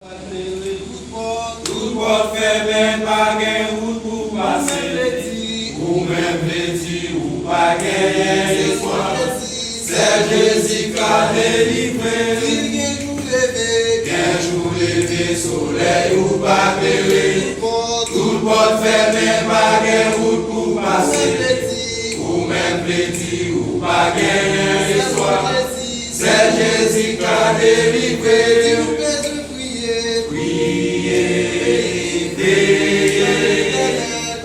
Tout pot fait ben pas gain route pour passer. Ou même petit ou pas gain espoir. C'est Jésus qui a délivré. Qu'un jour levé, soleil ou pas péri. Tout pot fait ben pas gain route pour passer. Ou même petit ou pas gain espoir. C'est Jésus qui a délivré.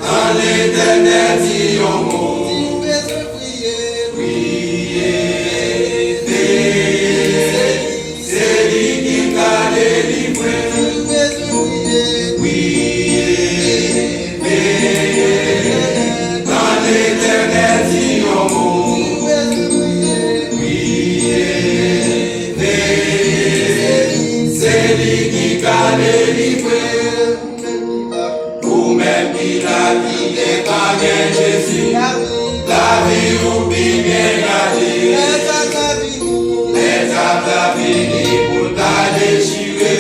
Dans l'éternel dit un mot. Priez, c'est lui qui t'a délivré. Priez, dans l'éternel dit un mot. Priez, c'est lui qui t'a délivré. Même qui la vie n'est pas bien Jésus, la vie ou bien gardée. Les âmes la vie pour ta déchirer,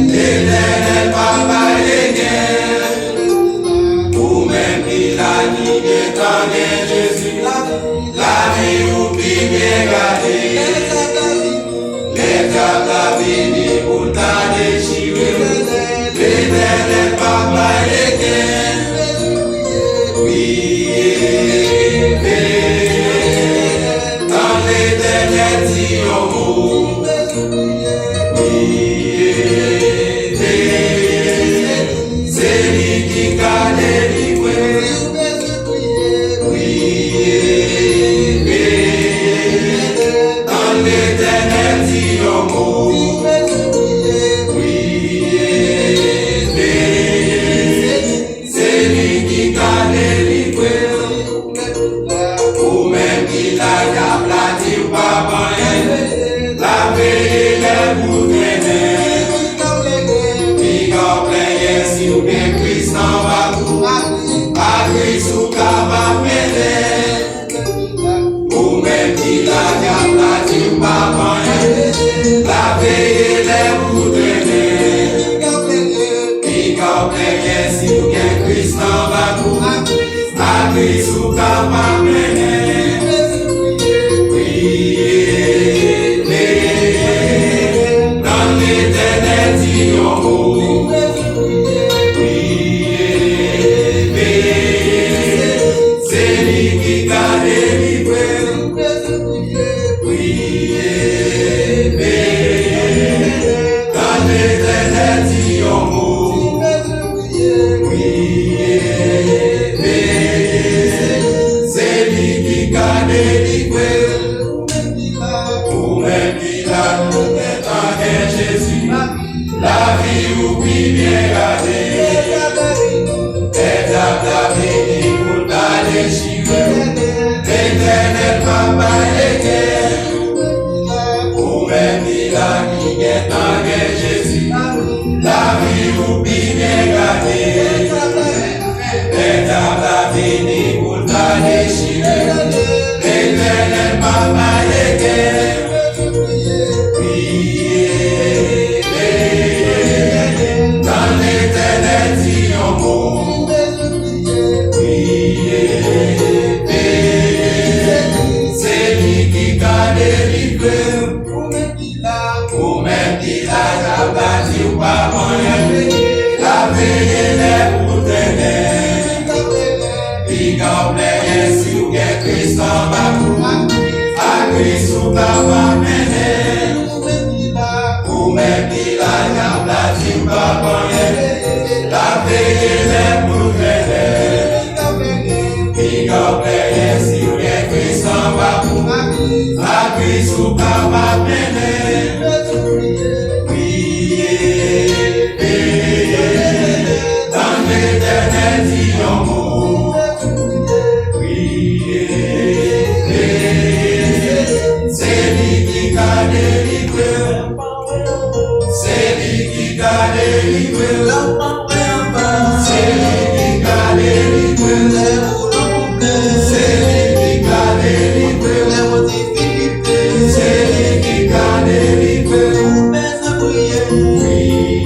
l'éternel papa les guerres. Ou même qui la vie n'est pas bien Jésus, la vie ou bien gardée. Les âmes la vie pour ta déchirer, l'éternel papa les guerres. Dans l'éternel dit un mot. C'est lui qui t'a délivré. Dans l'éternel dit un mot. C'est lui qui t'a délivré. Ou même qui t'a aplati ou pas moyen. La veille les bouts traîner. Qui gant plein si ou bien Christ en va tout. A Christ ou qu'à va mener. Ou même qui t'a aplati ou pas moyen. La veille les bouts traîner. Qui gant plein si ou bien Christ en va tout. A Christ ou qu'à va mener. Dans l'éternel dit un mot. C'est lui qui t'a délivré. Dans l'éternel dit un mot. C'est lui qui t'a délivré. Ou même qui l'a est en Jésus, la vie ou bien gardée. Et la vie pour ta déchirer, l'éternel papa les guerres. Ou même qui l'a est en Jésus, la vie ou bien gardée. Et la vie pour ta déchirer, l'éternel papa les guerres. Dans l'éternel dit un mot. C'est lui qui t'a délivré. Ou même qui l'a abattu ou pas moyen. La veille les pour traîner. Qui gant plein si ou bien Christ en va tout. A Christ ou qu'à va mener. Ou même qui l'a aplati ou pas moyen. La veille les pour traîner. Qui gant plein si ou bien Christ en va tout. A Christ ou qu'à va mener. Dans l'éternel dit un mot. C'est lui qui t'a délivré. C'est lui qui t'a délivré. C'est lui qui t'a délivré. C'est lui qui t'a délivré. C'est lui qui t'a délivré. Oui.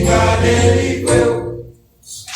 garde